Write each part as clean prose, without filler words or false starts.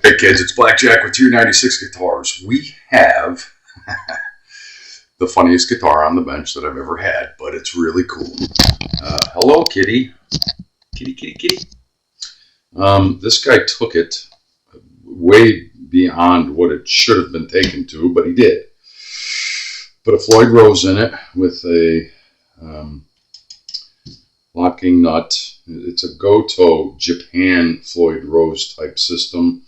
Hey kids, it's Blackjack with 296 Guitars. We have the funniest guitar on the bench that I've ever had, but it's really cool. Hello, kitty. Kitty, kitty, kitty. This guy took it way beyond what it should have been taken to, but he did. Put a Floyd Rose in it with a locking nut. It's a Goto Japan Floyd Rose type system.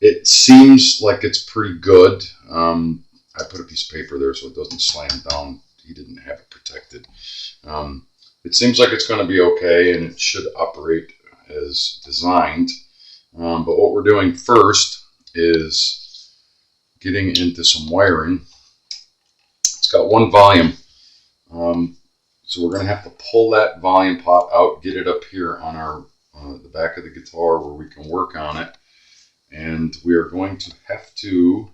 It seems like it's pretty good. I put a piece of paper there so it doesn't slam down. He didn't have it protected. It seems like it's going to be okay, and it should operate as designed. But what we're doing first is getting into some wiring. It's got one volume. So we're going to have to pull that volume pot out, get it up here on our the back of the guitar where we can work on it. And we are going to have to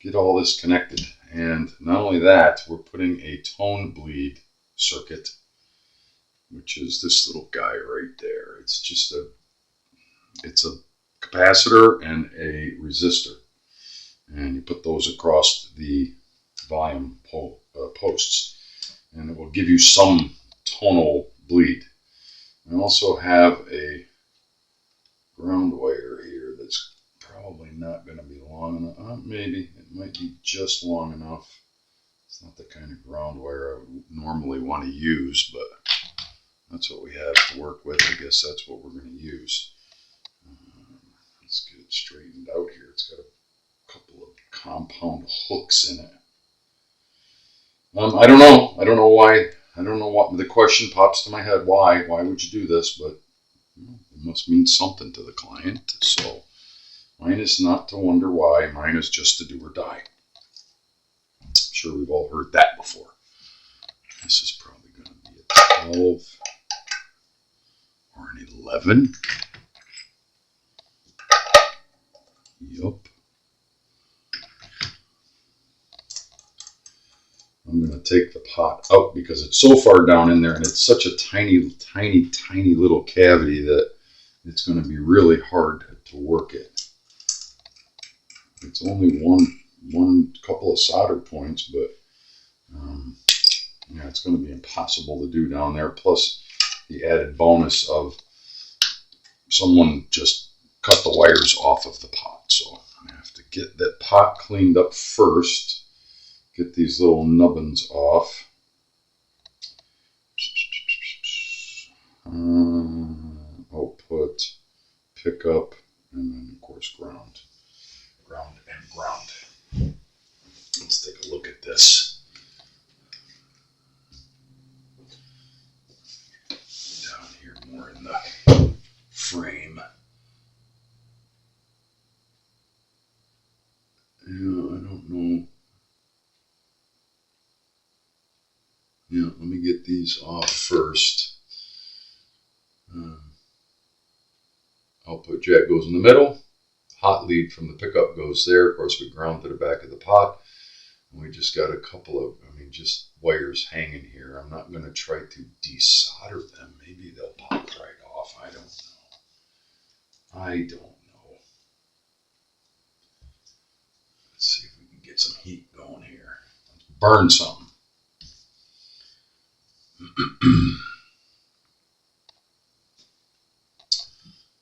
get all this connected. And not only that, we're putting a tone bleed circuit, which is this little guy right there. It's just it's a capacitor and a resistor. And you put those across the volume posts. And it will give you some tonal bleed. I also have a ground wire here that's probably not going to be long enough. Maybe it might be just long enough. It's not the kind of ground wire I would normally want to use, but that's what we have to work with. I guess that's what we're going to use. Let's get it straightened out here. It's got a couple of compound hooks in it. I don't know. I don't know why. I don't know what the question pops to my head. Why? Why would you do this? But it must mean something to the client. So mine is not to wonder why. Mine is just to do or die. I'm sure we've all heard that before. This is probably going to be a 12 or an 11. Yup. I'm going to take the pot out because it's so far down in there and it's such a tiny, tiny, tiny little cavity that it's going to be really hard to work it. It's only one couple of solder points, but yeah, it's going to be impossible to do down there. Plus the added bonus of someone just cut the wires off of the pot. So I have to get that pot cleaned up first. Get these little nubbins off. Output, pickup, and then of course ground. Ground and ground. Let's take a look at this. Down here more in the frame. I don't know. Yeah, let me get these off first. Output jack goes in the middle. Hot lead from the pickup goes there. Of course, we ground to the back of the pot. And we just got a couple of, just wires hanging here. I'm not going to try to desolder them. Maybe they'll pop right off. I don't know. Let's see if we can get some heat going here. Let's burn something.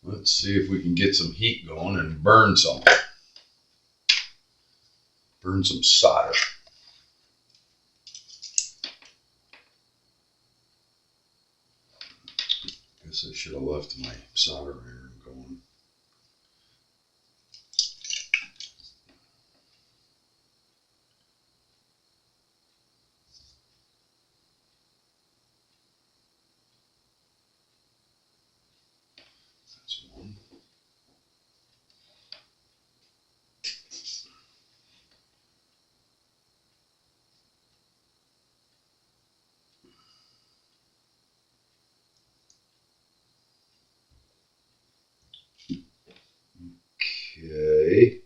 Let's see if we can get some heat going and burn some. Burn some solder. Guess I should have left my solder iron going. That's one. Okay,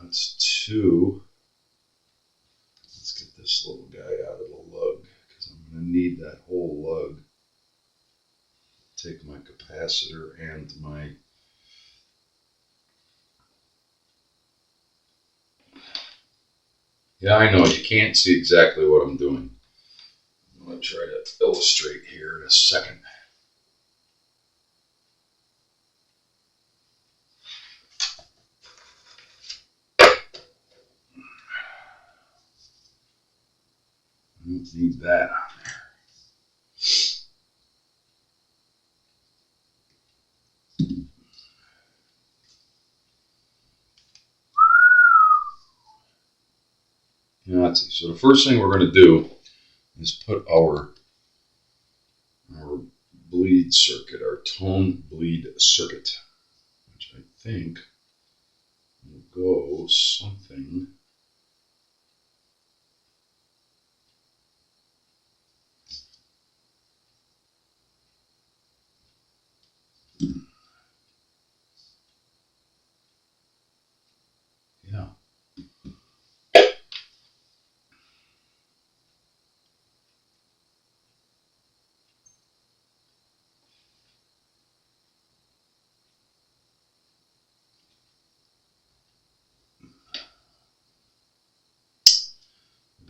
that's two. Let's get this little guy out of the lug because I'm going to need that whole lug. Take my capacitor and my Yeah, I know, you can't see exactly what I'm doing. I'm going to try to illustrate here in a second. I don't need that on there. Yeah, let's see. So the first thing we're going to do is put our bleed circuit, our tone bleed circuit, which I think will go something. Yeah.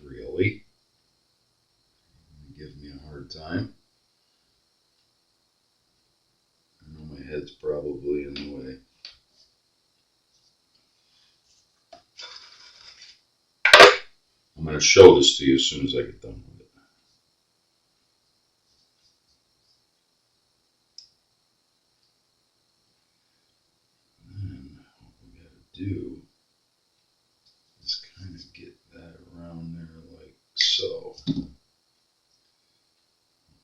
Really? Give me a hard time. I know my head's probably in the way. I'm going to show this to you as soon as I get done with it. And what we got to do is kind of get that around there like so. What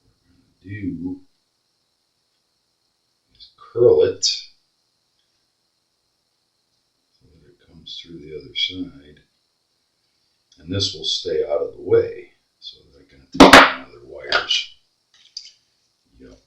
we're going to do is curl it so that it comes through the other side. And this will stay out of the way so that I can attach my other wires. Yep.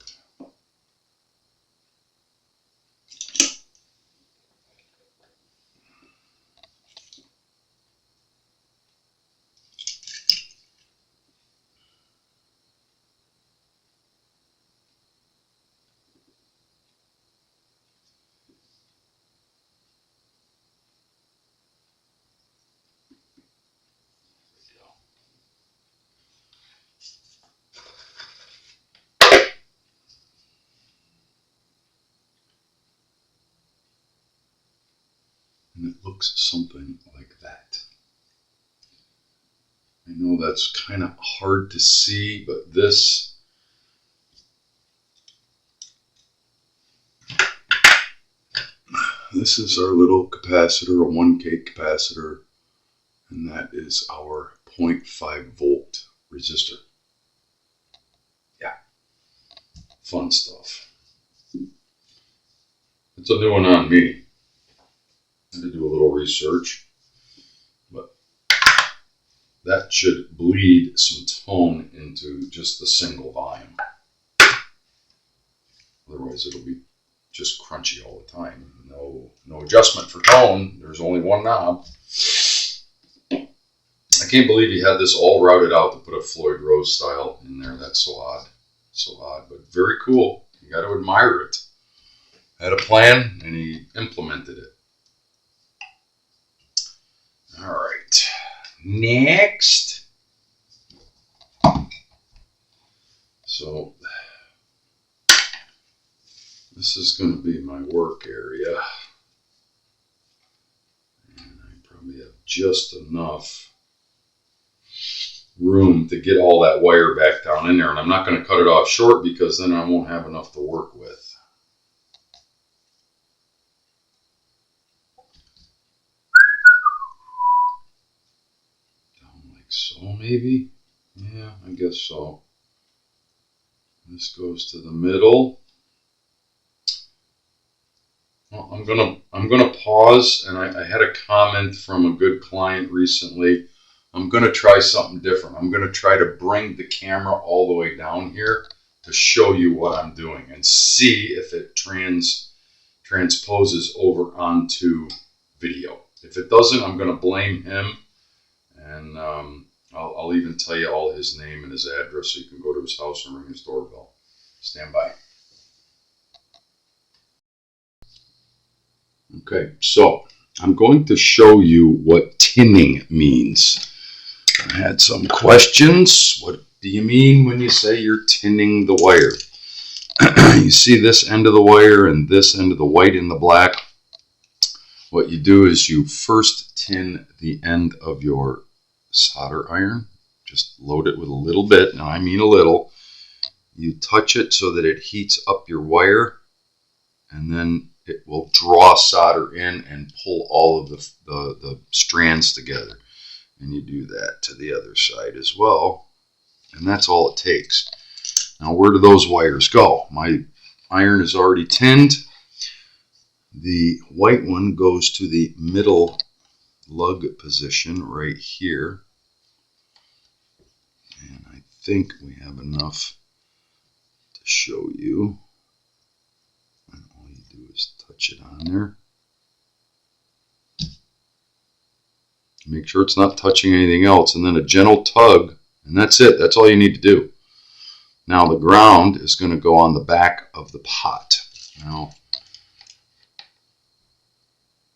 And it looks something like that. I know that's kind of hard to see, but this is our little capacitor, a 1K capacitor, and that is our 0.5 volt resistor. Yeah, fun stuff. It's a new one on me. I had to do a little research, but that should bleed some tone into just the single volume. Otherwise, it'll be just crunchy all the time. No adjustment for tone. There's only one knob. I can't believe he had this all routed out to put a Floyd Rose style in there. That's so odd. So odd, but very cool. You got to admire it. Had a plan, and he implemented it. All right. Next. So this is going to be my work area. And I probably have just enough room to get all that wire back down in there. And I'm not going to cut it off short because then I won't have enough to work with. Down like so, maybe? Yeah, I guess so. This goes to the middle. Well, I'm gonna pause, and I had a comment from a good client recently. I'm gonna try something different. I'm gonna try to bring the camera all the way down here to show you what I'm doing and see if it transposes over onto video. If it doesn't, I'm gonna blame him, and I'll even tell you all his name and his address so you can go to his house and ring his doorbell. Stand by. Okay, so I'm going to show you what tinning means. I had some questions. What do you mean when you say you're tinning the wire? You see this end of the wire and this end of the white and the black. What you do is you first tin the end of your solder iron. Just load it with a little bit. Now I mean a little. You touch it so that it heats up your wire, and then it will draw solder in and pull all of the strands together. And you do that to the other side as well. And that's all it takes. Now, where do those wires go? My iron is already tinned. The white one goes to the middle lug position right here. And I think we have enough to show you. And all you do is touch it on there. Make sure it's not touching anything else, and then a gentle tug, and that's it. That's all you need to do. Now the ground is going to go on the back of the pot. Now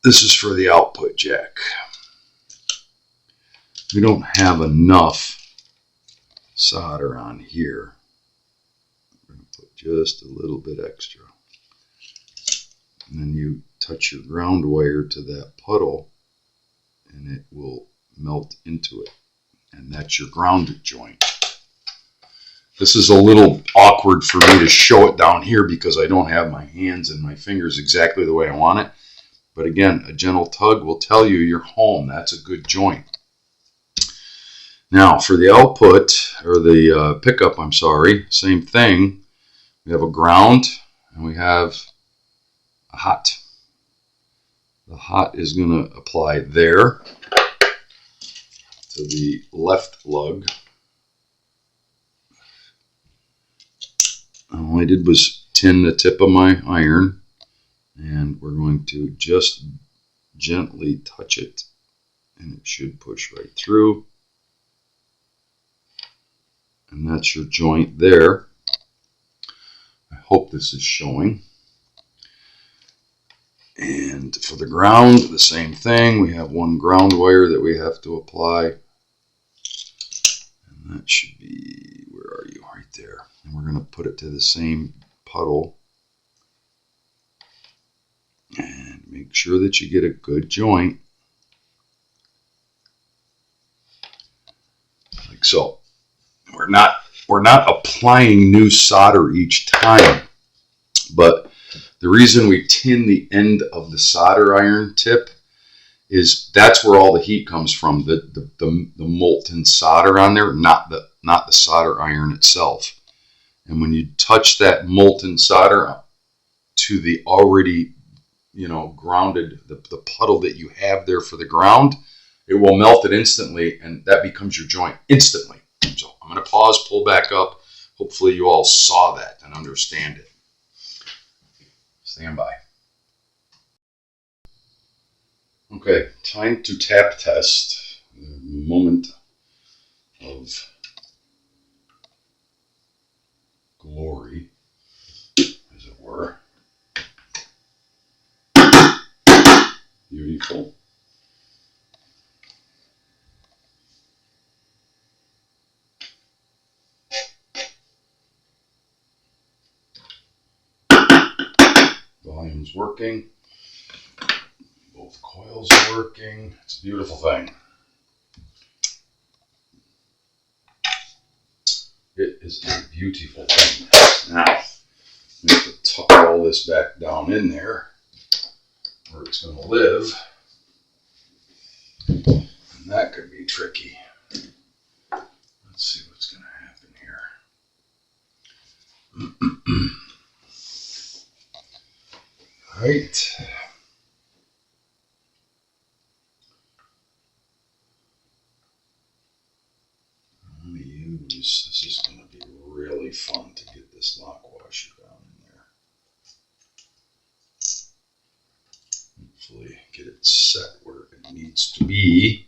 this is for the output jack. We don't have enough solder on here. We're going to put just a little bit extra. And then you touch your ground wire to that puddle, and it will melt into it. And that's your ground joint. This is a little awkward for me to show it down here because I don't have my hands and my fingers exactly the way I want it. But again, a gentle tug will tell you you're home. That's a good joint. Now for the output, or the pickup, I'm sorry, same thing. We have a ground and we have a hot. The hot is going to apply there to the left lug. All I did was tin the tip of my iron, and we're going to just gently touch it, and it should push right through. And that's your joint there. I hope this is showing. And for the ground, the same thing. We have one ground wire that we have to apply. And that should be, where are you? Right there. And we're going to put it to the same puddle. And make sure that you get a good joint. Like so. We're not applying new solder each time. But the reason we tin the end of the solder iron tip is that's where all the heat comes from, the molten solder on there, not the solder iron itself. And when you touch that molten solder to the already, grounded, the puddle that you have there for the ground, it will melt it instantly, and that becomes your joint instantly. So I'm going to pause, pull back up. Hopefully you all saw that and understand it. Stand by. Okay, time to tap test. The moment of glory, as it were. Beautiful. Volume's working. Both coils are working. It's a beautiful thing. It is a beautiful thing. Now, we have to tuck all this back down in there where it's going to live. And that could be tricky. Let's see what's going to happen here. All right. This is going to be really fun to get this lock washer down in there. Hopefully get it set where it needs to be.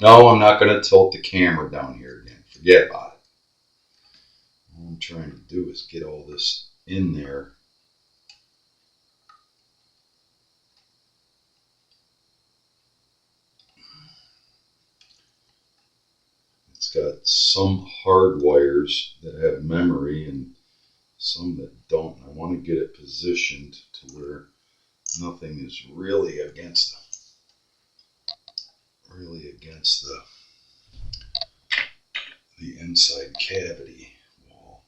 No, I'm not going to tilt the camera down here again. Forget about it. All I'm trying to do is get all this in there. It's got some hard wires that have memory and some that don't. I want to get it positioned to where nothing is really against the inside cavity wall.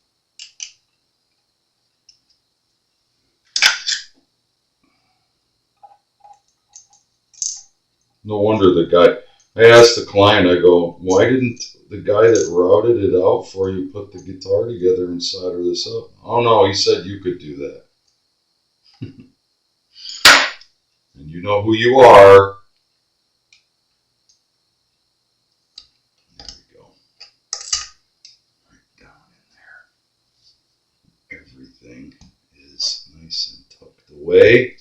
No wonder the guy, I asked the client, I go, why didn't the guy that routed it out for you put the guitar together and solder this up? Oh no, he said you could do that. And you know who you are. There we go. Right down in there. Everything is nice and tucked away.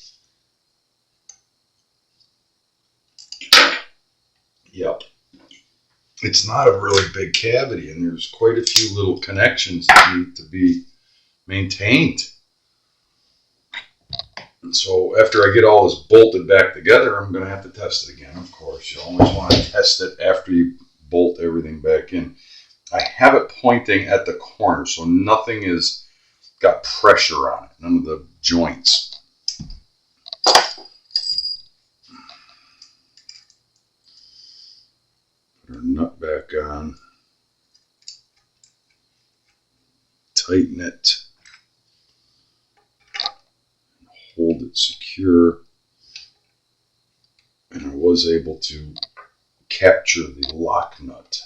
Yep. It's not a really big cavity, and there's quite a few little connections that need to be maintained. And so after I get all this bolted back together, I'm going to have to test it again, of course. You always want to test it after you bolt everything back in. I have it pointing at the corner, so nothing has got pressure on it, none of the joints. Put our nut back on. Tighten it. Hold it secure. And I was able to capture the lock nut.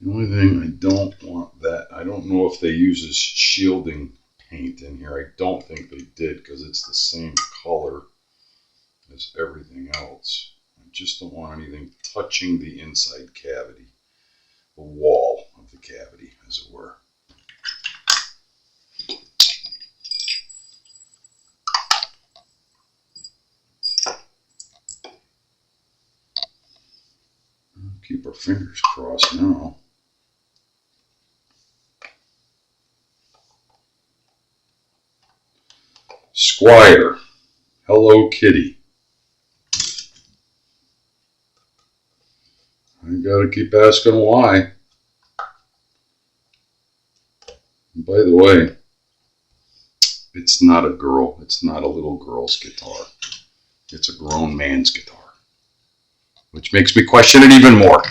The only thing I don't want that, I don't know if they use this shielding paint in here. I don't think they did because it's the same color as everything else. I just don't want anything touching the inside cavity, the wall of the cavity, as it were. Keep our fingers crossed now. Squire, Hello Kitty. I gotta keep asking why. And by the way, it's not a girl. It's not a little girl's guitar. It's a grown man's guitar. Which makes me question it even more.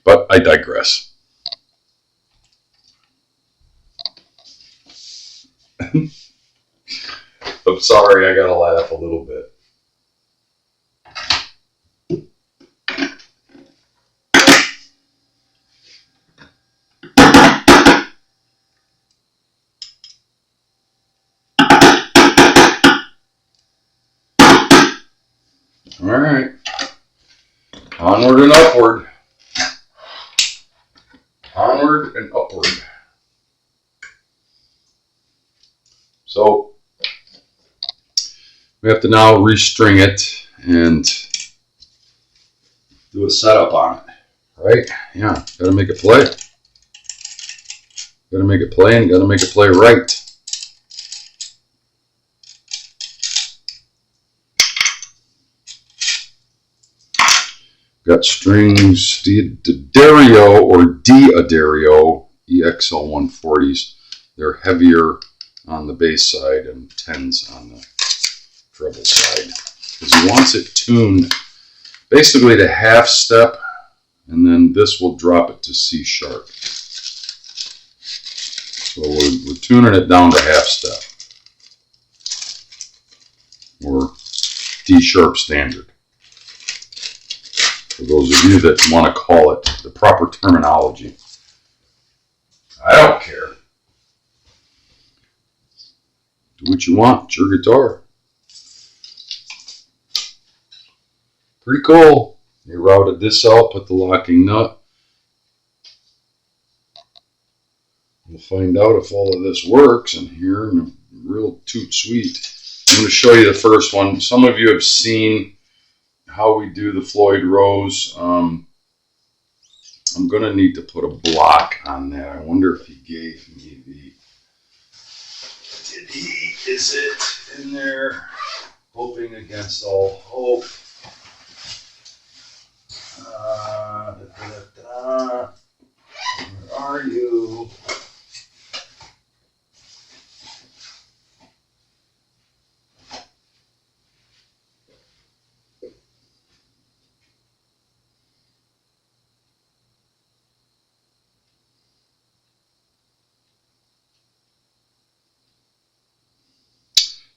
But I digress. I'm sorry, I gotta laugh a little bit. All right. Onward and upward. Onward and upward. So we have to now restring it and do a setup on it, right? Yeah, gotta make it play. Gotta make it play and gotta make it play right. Got strings, D'Addario or D'Addario EXL 140s. They're heavier on the bass side and 10s on the treble side. Because he wants it tuned basically to half step, and then this will drop it to C sharp. So we're tuning it down to half step, or D sharp standard. For those of you that want to call it the proper terminology. I don't care. Do what you want. It's your guitar. Pretty cool. You routed this out, put the locking nut. We'll find out if all of this works in here in a real toot sweet. I'm going to show you the first one. Some of you have seen how we do the Floyd Rose. I'm going to need to put a block on that. I wonder if he gave me the... Is it in there? Hoping against all hope. Where are you?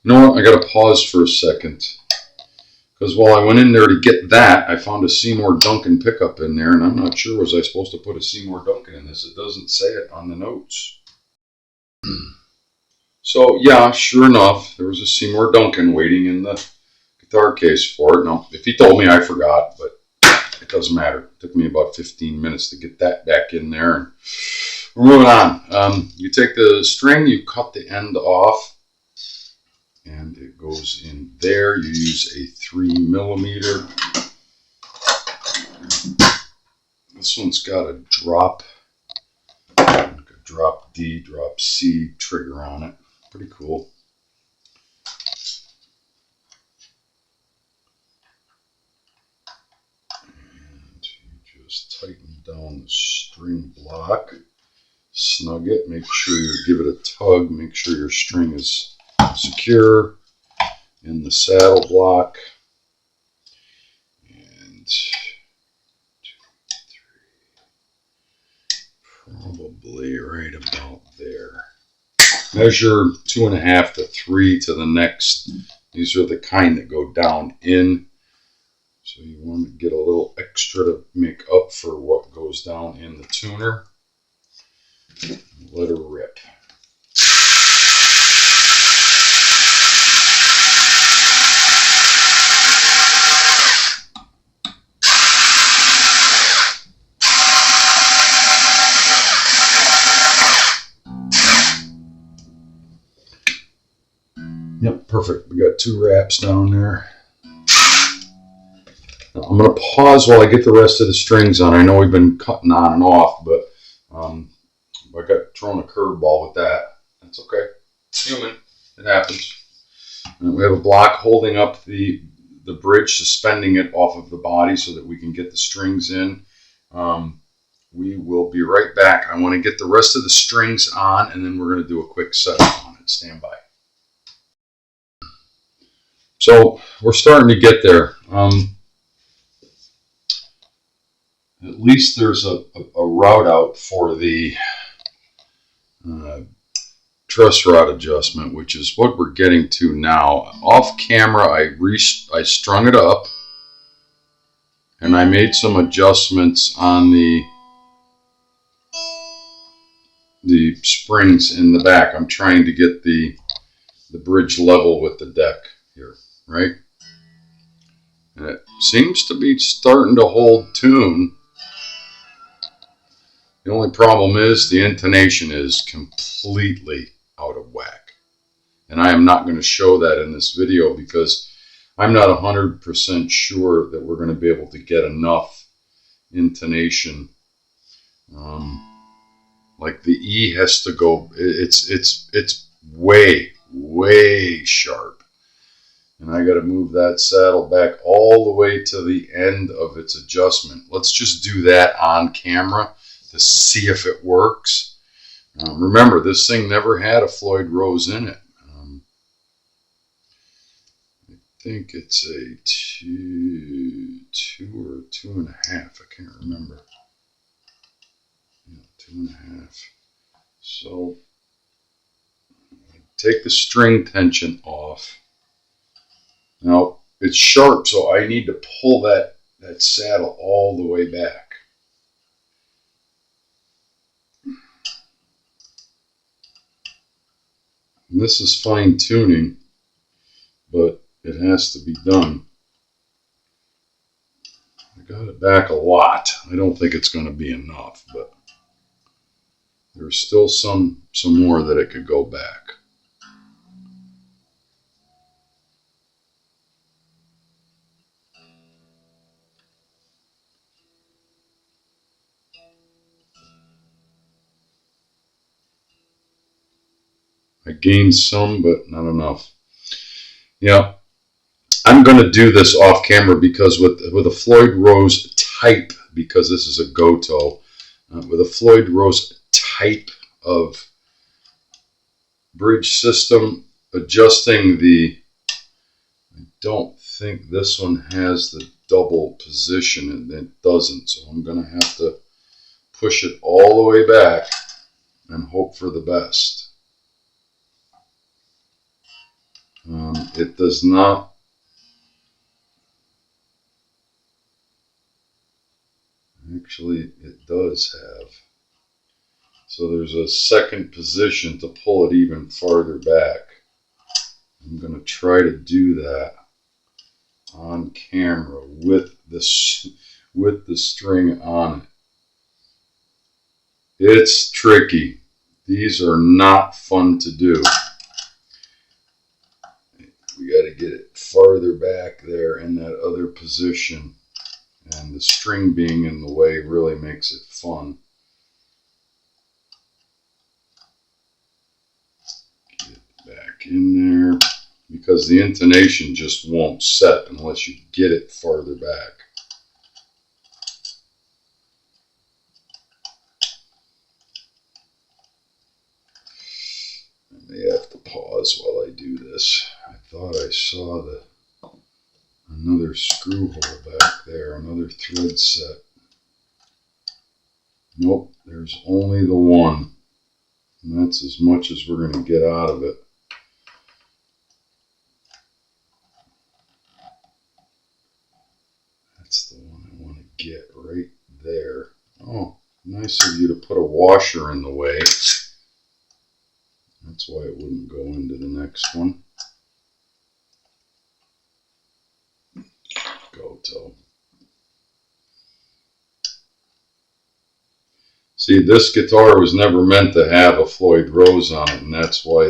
You know what? I got to pause for a second. Because while I went in there to get that, I found a Seymour Duncan pickup in there, and I'm not sure, was I supposed to put a Seymour Duncan in this? It doesn't say it on the notes. So, yeah, sure enough, there was a Seymour Duncan waiting in the guitar case for it. Now, if he told me, I forgot, but it doesn't matter. It took me about 15 minutes to get that back in there, and we're moving on. You take the string, you cut the end off, and it goes in there. You use a 3mm. This one's got a drop D, drop C trigger on it. Pretty cool. And you just tighten down the string block, snug it, make sure you give it a tug, make sure your string is secure in the saddle block. And 2, 3, probably right about there. Measure 2.5 to 3 to the next. These are the kind that go down in. So you want to get a little extra to make up for what goes down in the tuner. Let her rip. Yep, perfect. We got 2 wraps down there. Now, I'm going to pause while I get the rest of the strings on. I know we've been cutting on and off, but I got thrown a curveball with that. That's okay. It's human. It happens. And we have a block holding up the bridge, suspending it off of the body so that we can get the strings in. We will be right back. I want to get the rest of the strings on, and then we're going to do a quick setup on it. Stand by. So we're starting to get there. At least there's a route out for the truss rod adjustment, which is what we're getting to now. Off camera, I strung it up, and I made some adjustments on the springs in the back. I'm trying to get the bridge level with the deck here, right? And it seems to be starting to hold tune. The only problem is the intonation is completely out of whack. And I am not going to show that in this video because I'm not 100% sure that we're going to be able to get enough intonation. Like the E has to go, it's way sharp. And I got to move that saddle back all the way to the end of its adjustment. Let's just do that on camera to see if it works. Remember, this thing never had a Floyd Rose in it. I think it's a 2 or 2.5. I can't remember. Yeah, 2.5. So take the string tension off. Now it's sharp, so I need to pull that saddle all the way back. And this is fine tuning, but it has to be done. I got it back a lot. I don't think it's going to be enough, but there's still some more that it could go back. I gained some, but not enough. Yeah, I'm going to do this off camera because with a Floyd Rose type, because this is a Goto, with a Floyd Rose type of bridge system, adjusting the, I don't think this one has the double position, and it doesn't, so I'm going to have to push it all the way back and hope for the best. It does not. Actually, it does have. So there's a second position to pull it even farther back. I'm going to try to do that on camera with the string on it. It's tricky. These are not fun to do. We got to get it farther back there in that other position, and the string being in the way really makes it fun. Get back in there, because the intonation just won't set unless you get it farther back. I may have to pause while I do this. I thought I saw another screw hole back there, another thread set. Nope, there's only the one. And that's as much as we're going to get out of it. That's the one I want to get right there. Oh, nice of you to put a washer in the way. That's why it wouldn't go into the next one. Goto. See, this guitar was never meant to have a Floyd Rose on it, and that's why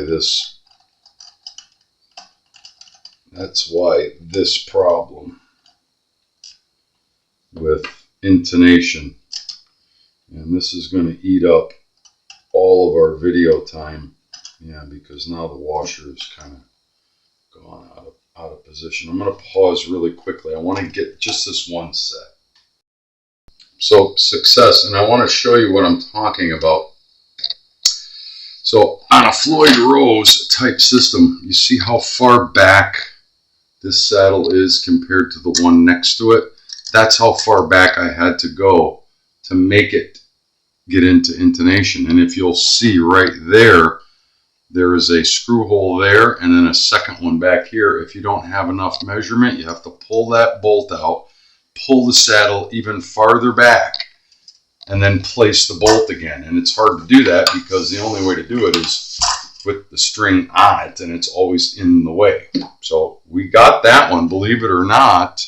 this problem with intonation. And this is going to eat up all of our video time. Yeah, because now the washer is kind of gone out of position. I'm going to pause really quickly. I want to get just this one set. So success, and I want to show you what I'm talking about. So on a Floyd Rose type system, you see how far back this saddle is compared to the one next to it? That's how far back I had to go to make it get into intonation. And if you'll see right there, there is a screw hole there and then a second one back here. If you don't have enough measurement, you have to pull that bolt out, pull the saddle even farther back, and then place the bolt again. And it's hard to do that because the only way to do it is with the string on it, and it's always in the way. So we got that one, believe it or not,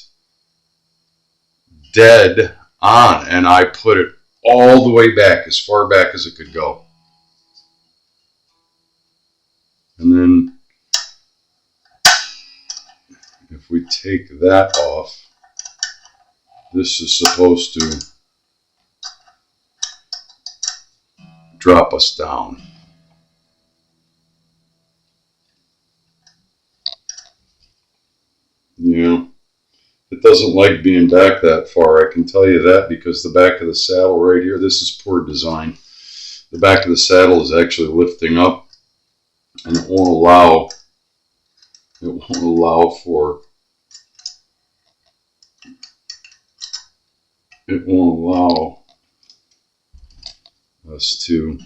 dead on, and I put it all the way back, as far back as it could go. And then if we take that off, this is supposed to drop us down. Yeah, it doesn't like being back that far, I can tell you that, because the back of the saddle right here, this is poor design. The back of the saddle is actually lifting up, and it won't allow us to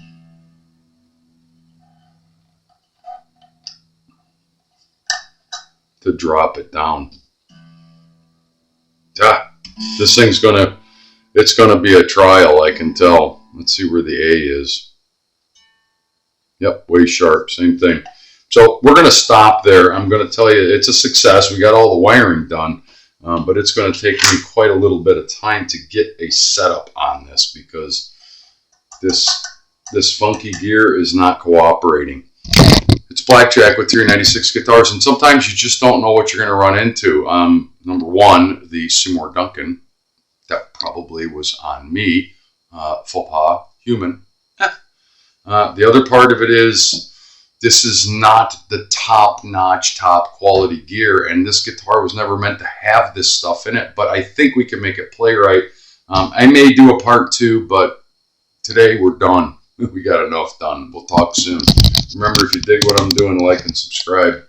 drop it down. This thing's it's gonna be a trial, I can tell. Let's see where the A is. Yep, way sharp, same thing. So we're going to stop there. I'm going to tell you it's a success. We got all the wiring done, but it's going to take me quite a little bit of time to get a setup on this because this funky gear is not cooperating. It's Blackjack with 396 Guitars, and sometimes you just don't know what you're going to run into. Number one, the Seymour Duncan. That probably was on me. Faux pas, human. The other part of it is this is not the top-notch, top-quality gear, and this guitar was never meant to have this stuff in it, but I think we can make it play right I may do a part 2, but today we're done. We got enough done. We'll talk soon. Remember, if you dig what I'm doing, like and subscribe.